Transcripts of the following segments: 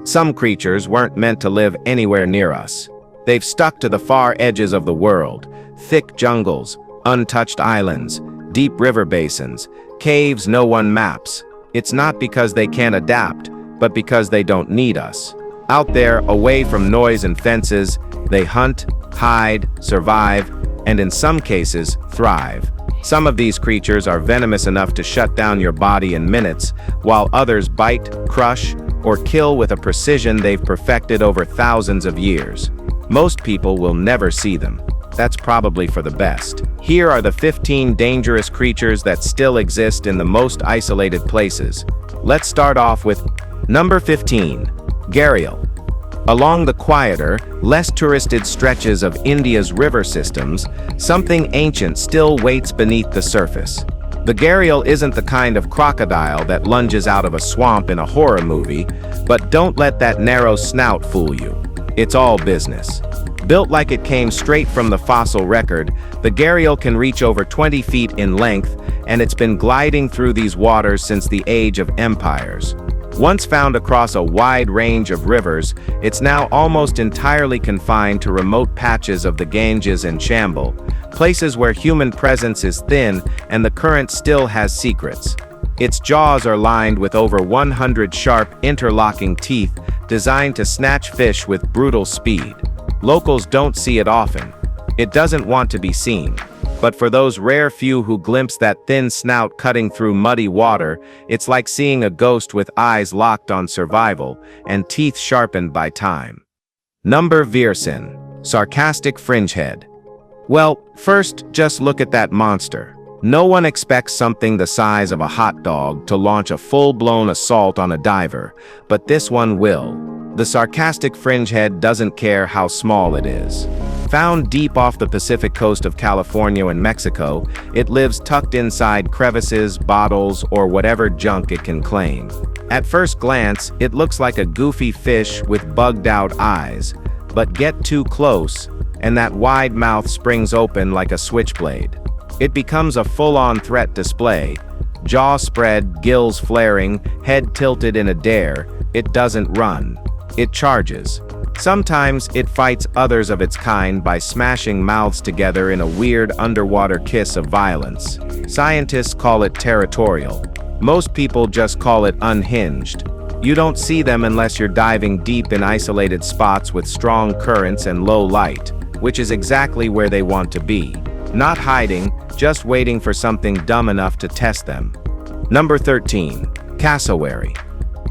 Some creatures weren't meant to live anywhere near us. They've stuck to the far edges of the world, thick jungles, untouched islands, deep river basins, caves no one maps. It's not because they can't adapt, but because they don't need us. Out there, away from noise and fences, they hunt, hide, survive, and in some cases, thrive. Some of these creatures are venomous enough to shut down your body in minutes, while others bite, crush, or kill with a precision they've perfected over thousands of years. Most people will never see them. That's probably for the best. Here are the 15 dangerous creatures that still exist in the most isolated places. Let's start off with number 15, gharial. Along the quieter, less touristed stretches of India's river systems, something ancient still waits beneath the surface. The gharial isn't the kind of crocodile that lunges out of a swamp in a horror movie, but don't let that narrow snout fool you. It's all business. Built like it came straight from the fossil record, the gharial can reach over 20 feet in length, and it's been gliding through these waters since the age of empires. Once found across a wide range of rivers, it's now almost entirely confined to remote patches of the Ganges and Chambal, places where human presence is thin and the current still has secrets. Its jaws are lined with over 100 sharp, interlocking teeth designed to snatch fish with brutal speed. Locals don't see it often. It doesn't want to be seen. But for those rare few who glimpse that thin snout cutting through muddy water, it's like seeing a ghost with eyes locked on survival and teeth sharpened by time. Number Virsin, sarcastic fringehead. Well, first, just look at that monster. No one expects something the size of a hot dog to launch a full-blown assault on a diver, but this one will. The sarcastic fringehead doesn't care how small it is. Found deep off the Pacific coast of California and Mexico, it lives tucked inside crevices, bottles, or whatever junk it can claim. At first glance, it looks like a goofy fish with bugged-out eyes, but get too close, and that wide mouth springs open like a switchblade. It becomes a full-on threat display. Jaw spread, gills flaring, head tilted in a dare. It doesn't run. It charges. Sometimes it fights others of its kind by smashing mouths together in a weird underwater kiss of violence. Scientists call it territorial. Most people just call it unhinged. You don't see them unless you're diving deep in isolated spots with strong currents and low light, which is exactly where they want to be. Not hiding, just waiting for something dumb enough to test them. Number 13, cassowary.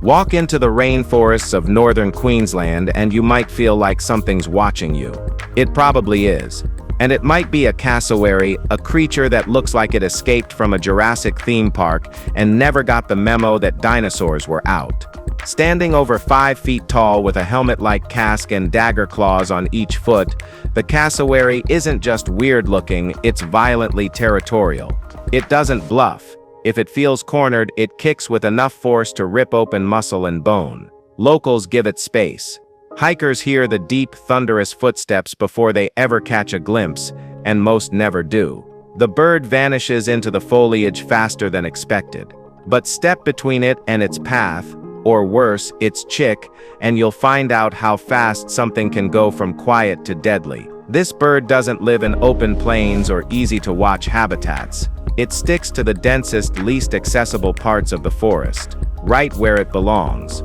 Walk into the rainforests of northern Queensland and you might feel like something's watching you. It probably is. And it might be a cassowary, a creature that looks like it escaped from a Jurassic theme park and never got the memo that dinosaurs were out. Standing over 5 feet tall with a helmet-like casque and dagger claws on each foot, the cassowary isn't just weird-looking, it's violently territorial. It doesn't bluff. If it feels cornered, it kicks with enough force to rip open muscle and bone. Locals give it space. Hikers hear the deep, thunderous footsteps before they ever catch a glimpse, and most never do. The bird vanishes into the foliage faster than expected. But step between it and its path, or worse, its chick, and you'll find out how fast something can go from quiet to deadly. This bird doesn't live in open plains or easy-to-watch habitats. It sticks to the densest, least accessible parts of the forest, right where it belongs.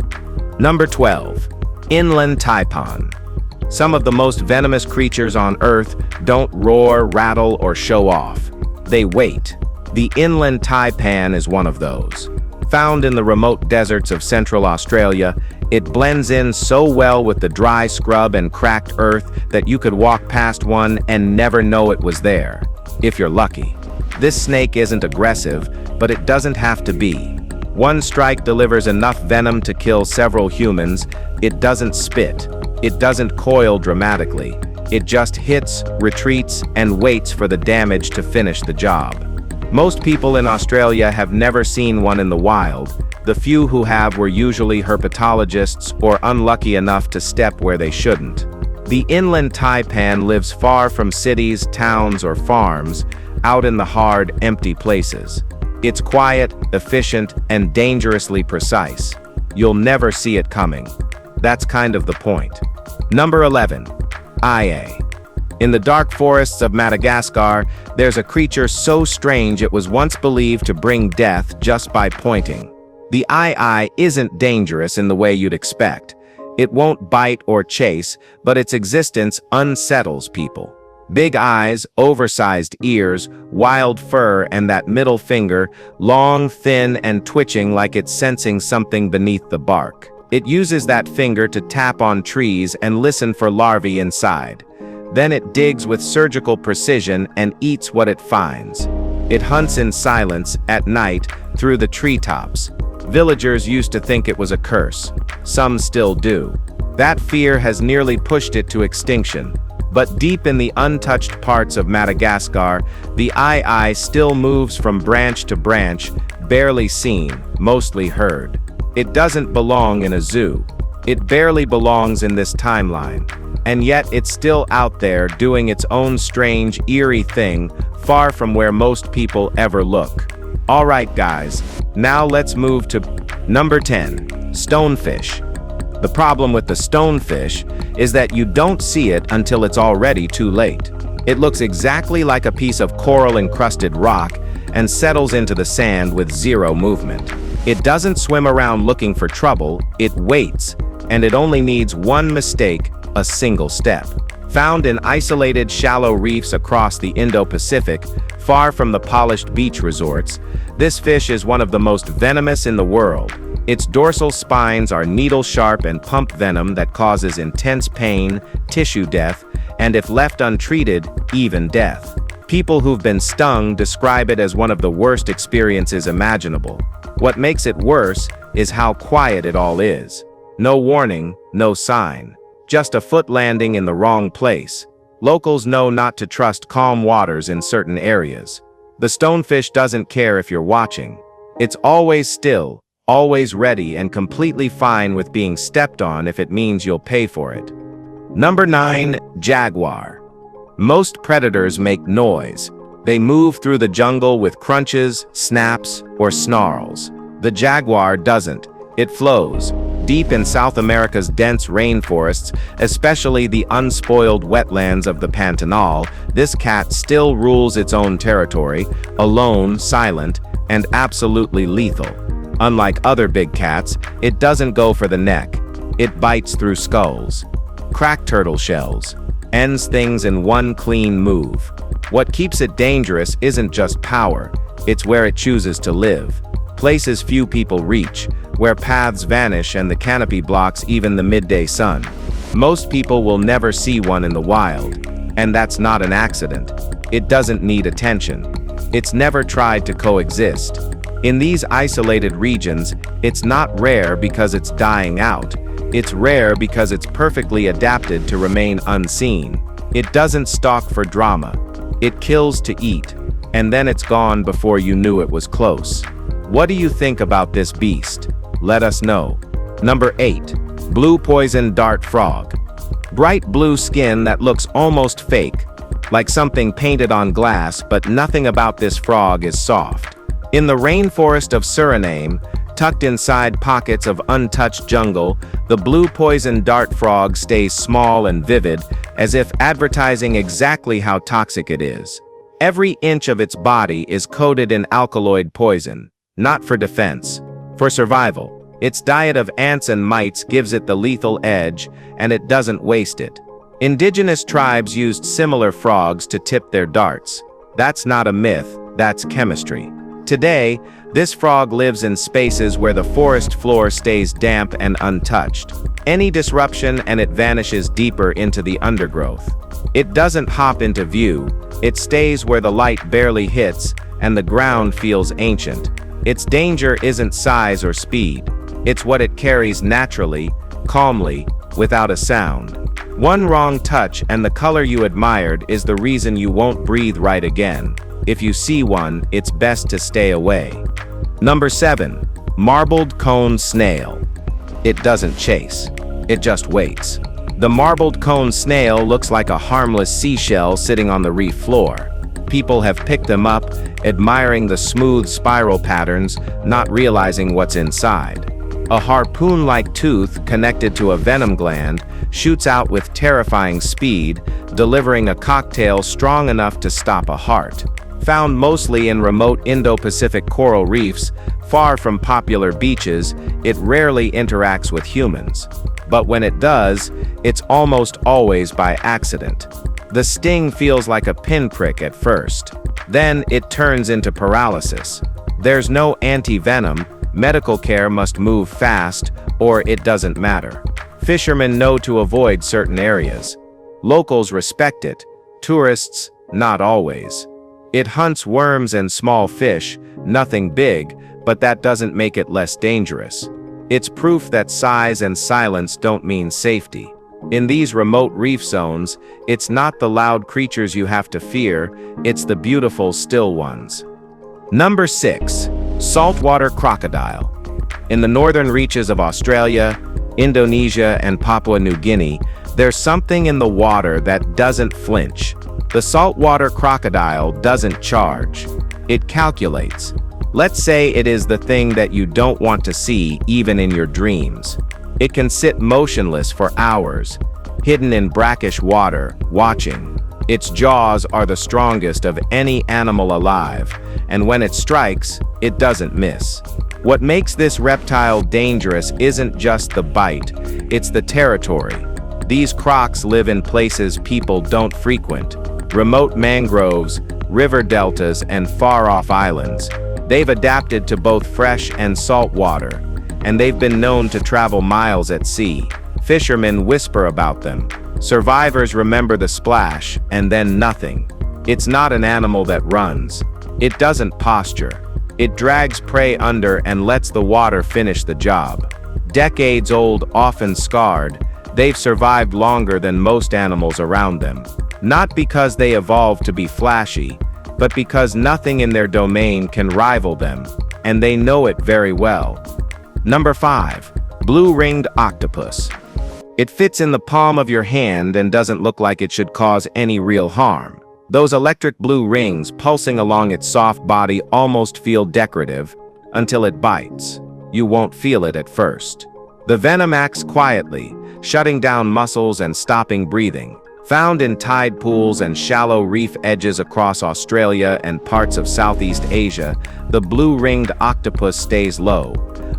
Number 12, inland taipan. Some of the most venomous creatures on Earth don't roar, rattle, or show off. They wait. The inland taipan is one of those. Found in the remote deserts of Central Australia, it blends in so well with the dry scrub and cracked earth that you could walk past one and never know it was there, if you're lucky. This snake isn't aggressive, but it doesn't have to be. One strike delivers enough venom to kill several humans. It doesn't spit. It doesn't coil dramatically. It just hits, retreats, and waits for the damage to finish the job. Most people in Australia have never seen one in the wild. The few who have were usually herpetologists or unlucky enough to step where they shouldn't. The inland taipan lives far from cities, towns, or farms, out in the hard, empty places. It's quiet, efficient, and dangerously precise. You'll never see it coming. That's kind of the point. Number 11. IA. In the dark forests of Madagascar, there's a creature so strange it was once believed to bring death just by pointing. The II isn't dangerous in the way you'd expect. It won't bite or chase, but its existence unsettles people. Big eyes, oversized ears, wild fur, and that middle finger, long, thin, and twitching like it's sensing something beneath the bark. It uses that finger to tap on trees and listen for larvae inside. Then it digs with surgical precision and eats what it finds. It hunts in silence, at night, through the treetops. Villagers used to think it was a curse. Some still do. That fear has nearly pushed it to extinction. But deep in the untouched parts of Madagascar, the II still moves from branch to branch, barely seen, mostly heard. It doesn't belong in a zoo. It barely belongs in this timeline. And yet it's still out there doing its own strange, eerie thing, far from where most people ever look. Alright guys, now let's move to number 10, stonefish. The problem with the stonefish is that you don't see it until it's already too late. It looks exactly like a piece of coral-encrusted rock and settles into the sand with zero movement. It doesn't swim around looking for trouble, it waits, and it only needs one mistake, a single step. Found in isolated shallow reefs across the Indo-Pacific, far from the polished beach resorts, this fish is one of the most venomous in the world. Its dorsal spines are needle-sharp and pump venom that causes intense pain, tissue death, and if left untreated, even death. People who've been stung describe it as one of the worst experiences imaginable. What makes it worse is how quiet it all is. No warning, no sign. Just a foot landing in the wrong place. Locals know not to trust calm waters in certain areas. The stonefish doesn't care if you're watching. It's always still, always ready, and completely fine with being stepped on if it means you'll pay for it. Number 9. Jaguar. Most predators make noise. They move through the jungle with crunches, snaps, or snarls. The jaguar doesn't. It flows. Deep in South America's dense rainforests, especially the unspoiled wetlands of the Pantanal, this cat still rules its own territory, alone, silent, and absolutely lethal. Unlike other big cats, it doesn't go for the neck. It bites through skulls. Crack turtle shells. Ends things in one clean move. What keeps it dangerous isn't just power, it's where it chooses to live. Places few people reach, where paths vanish and the canopy blocks even the midday sun. Most people will never see one in the wild, and that's not an accident. It doesn't need attention. It's never tried to coexist. In these isolated regions, it's not rare because it's dying out. It's rare because it's perfectly adapted to remain unseen. It doesn't stalk for drama. It kills to eat, and then it's gone before you knew it was close. What do you think about this beast? Let us know. Number 8. Blue poison dart frog. Bright blue skin that looks almost fake, like something painted on glass, but nothing about this frog is soft. In the rainforest of Suriname, tucked inside pockets of untouched jungle, the blue poison dart frog stays small and vivid, as if advertising exactly how toxic it is. Every inch of its body is coated in alkaloid poison, not for defense, for survival. Its diet of ants and mites gives it the lethal edge, and it doesn't waste it. Indigenous tribes used similar frogs to tip their darts. That's not a myth, that's chemistry. Today, this frog lives in spaces where the forest floor stays damp and untouched. Any disruption and it vanishes deeper into the undergrowth. It doesn't hop into view, it stays where the light barely hits and the ground feels ancient. Its danger isn't size or speed. It's what it carries naturally, calmly, without a sound. One wrong touch and the color you admired is the reason you won't breathe right again. If you see one, it's best to stay away. Number 7. Marbled cone snail. It doesn't chase. It just waits. The marbled cone snail looks like a harmless seashell sitting on the reef floor. People have picked them up, admiring the smooth spiral patterns, not realizing what's inside. A harpoon-like tooth connected to a venom gland shoots out with terrifying speed, delivering a cocktail strong enough to stop a heart. Found mostly in remote Indo-Pacific coral reefs, far from popular beaches, it rarely interacts with humans. But when it does, it's almost always by accident. The sting feels like a pinprick at first. Then it turns into paralysis. There's no anti-venom, medical care must move fast, or it doesn't matter. Fishermen know to avoid certain areas. Locals respect it, tourists, not always. It hunts worms and small fish, nothing big, but that doesn't make it less dangerous. It's proof that size and silence don't mean safety. In these remote reef zones, it's not the loud creatures you have to fear, it's the beautiful still ones. Number 6. Saltwater crocodile. In the northern reaches of Australia, Indonesia, and Papua New Guinea, there's something in the water that doesn't flinch. The saltwater crocodile doesn't charge. It calculates. Let's say it is the thing that you don't want to see even in your dreams. It can sit motionless for hours, hidden in brackish water, watching. Its jaws are the strongest of any animal alive, and when it strikes, it doesn't miss. What makes this reptile dangerous isn't just the bite, it's the territory. These crocs live in places people don't frequent, remote mangroves, river deltas, and far-off islands. They've adapted to both fresh and salt water, and they've been known to travel miles at sea. Fishermen whisper about them. Survivors remember the splash, and then nothing. It's not an animal that runs. It doesn't posture. It drags prey under and lets the water finish the job. Decades old, often scarred, they've survived longer than most animals around them. Not because they evolved to be flashy, but because nothing in their domain can rival them, and they know it very well. Number 5. Blue-ringed octopus. It fits in the palm of your hand and doesn't look like it should cause any real harm. Those electric blue rings pulsing along its soft body almost feel decorative until it bites. You won't feel it at first. The venom acts quietly, shutting down muscles and stopping breathing. Found in tide pools and shallow reef edges across Australia and parts of Southeast Asia, the blue-ringed octopus stays low,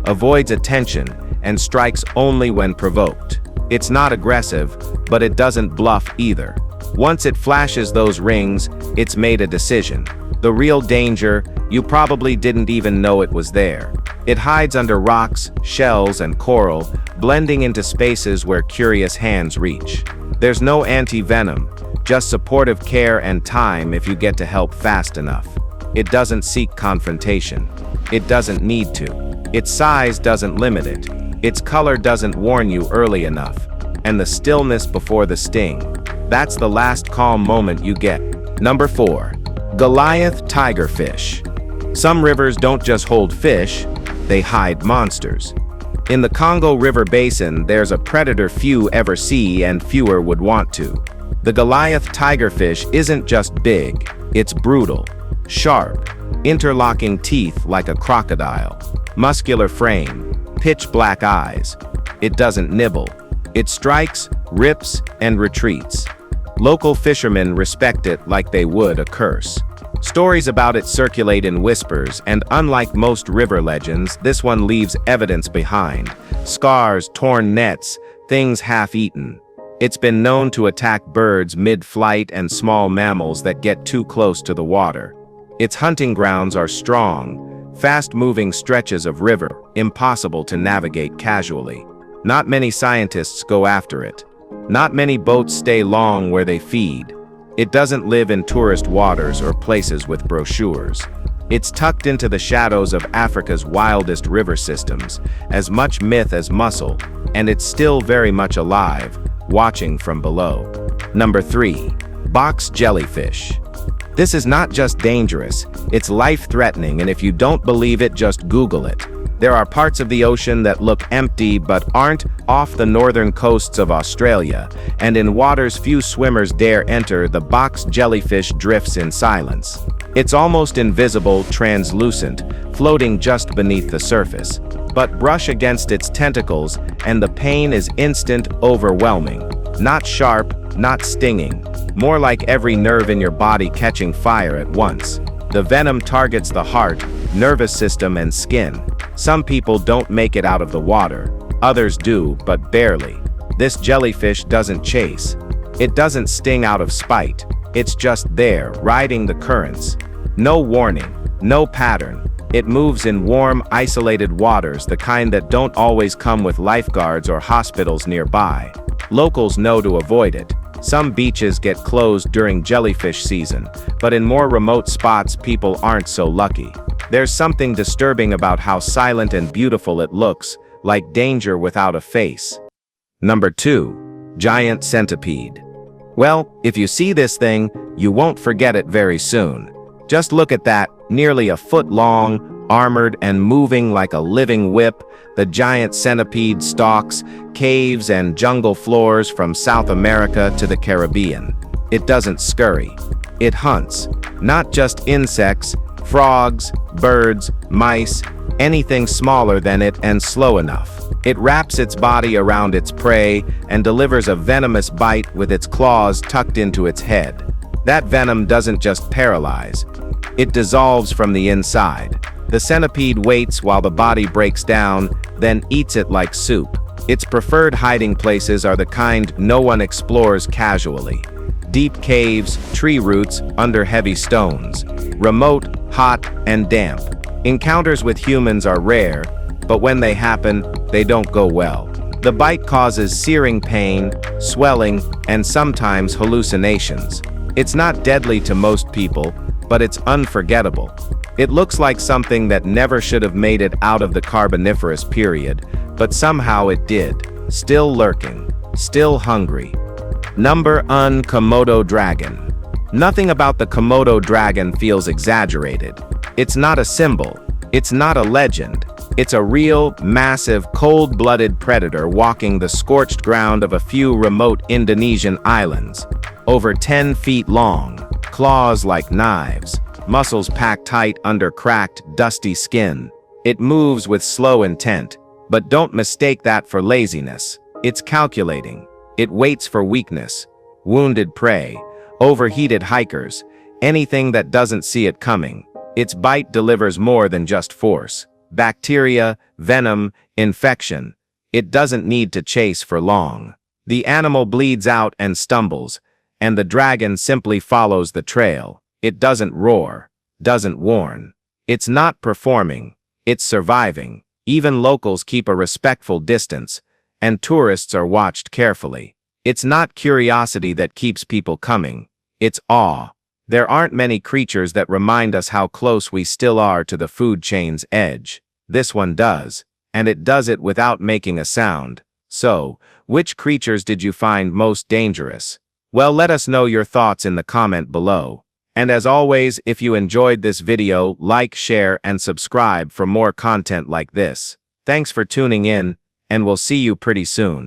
avoids attention, and strikes only when provoked. It's not aggressive, but it doesn't bluff either. Once it flashes those rings, it's made a decision. The real danger, you probably didn't even know it was there. It hides under rocks, shells, and coral, blending into spaces where curious hands reach. There's no anti-venom, just supportive care and time if you get to help fast enough. It doesn't seek confrontation. It doesn't need to. Its size doesn't limit it. Its color doesn't warn you early enough. And the stillness before the sting. That's the last calm moment you get. Number 4. Goliath tigerfish. Some rivers don't just hold fish, they hide monsters. In the Congo River Basin, there's a predator few ever see and fewer would want to. The Goliath tigerfish isn't just big, it's brutal, sharp, interlocking teeth like a crocodile, muscular frame, pitch black eyes. It doesn't nibble. It strikes, rips, and retreats. Local fishermen respect it like they would a curse. Stories about it circulate in whispers, and unlike most river legends, this one leaves evidence behind. Scars, torn nets, things half-eaten. It's been known to attack birds mid-flight and small mammals that get too close to the water. Its hunting grounds are strong, fast-moving stretches of river, impossible to navigate casually. Not many scientists go after it. Not many boats stay long where they feed. It doesn't live in tourist waters or places with brochures. It's tucked into the shadows of Africa's wildest river systems, as much myth as muscle, and it's still very much alive, watching from below. Number 3. Box jellyfish. This is not just dangerous, it's life-threatening, and if you don't believe it, just Google it. There are parts of the ocean that look empty but aren't, off the northern coasts of Australia, and in waters few swimmers dare enter. The box jellyfish drifts in silence. It's almost invisible, translucent, floating just beneath the surface. But brush against its tentacles and the pain is instant, overwhelming. Not sharp, not stinging. More like every nerve in your body catching fire at once. The venom targets the heart, nervous system, and skin. Some people don't make it out of the water. Others do, but barely. This jellyfish doesn't chase. It doesn't sting out of spite. It's just there, riding the currents. No warning, no pattern. It moves in warm, isolated waters, the kind that don't always come with lifeguards or hospitals nearby. Locals know to avoid it. Some beaches get closed during jellyfish season, but in more remote spots people aren't so lucky. There's something disturbing about how silent and beautiful it looks, like danger without a face. Number 2. Giant centipede. Well, if you see this thing, you won't forget it very soon. Just look at that, nearly a foot long, armored and moving like a living whip. The giant centipede stalks caves and jungle floors from South America to the Caribbean. It doesn't scurry. It hunts. Not just insects, frogs, birds, mice, anything smaller than it and slow enough. It wraps its body around its prey and delivers a venomous bite with its claws tucked into its head. That venom doesn't just paralyze. It dissolves from the inside. The centipede waits while the body breaks down, then eats it like soup. Its preferred hiding places are the kind no one explores casually. Deep caves, tree roots, under heavy stones. Remote, hot, and damp. Encounters with humans are rare, but when they happen, they don't go well. The bite causes searing pain, swelling, and sometimes hallucinations. It's not deadly to most people, but it's unforgettable. It looks like something that never should have made it out of the Carboniferous period, but somehow it did. Still lurking, still hungry. Number 1. Komodo dragon. Nothing about the Komodo dragon feels exaggerated. It's not a symbol. It's not a legend. It's a real, massive, cold-blooded predator walking the scorched ground of a few remote Indonesian islands. Over 10 feet long, claws like knives, muscles packed tight under cracked, dusty skin. It moves with slow intent, but don't mistake that for laziness. It's calculating. It waits for weakness, wounded prey, overheated hikers, anything that doesn't see it coming. Its bite delivers more than just force. Bacteria, venom, infection. It doesn't need to chase for long. The animal bleeds out and stumbles, and the dragon simply follows the trail. It doesn't roar, doesn't warn. It's not performing, it's surviving. Even locals keep a respectful distance, and tourists are watched carefully. It's not curiosity that keeps people coming, it's awe. There aren't many creatures that remind us how close we still are to the food chain's edge. This one does, and it does it without making a sound. So, which creatures did you find most dangerous? Well, let us know your thoughts in the comment below. And as always, if you enjoyed this video, like, share, and subscribe for more content like this. Thanks for tuning in, and we'll see you pretty soon.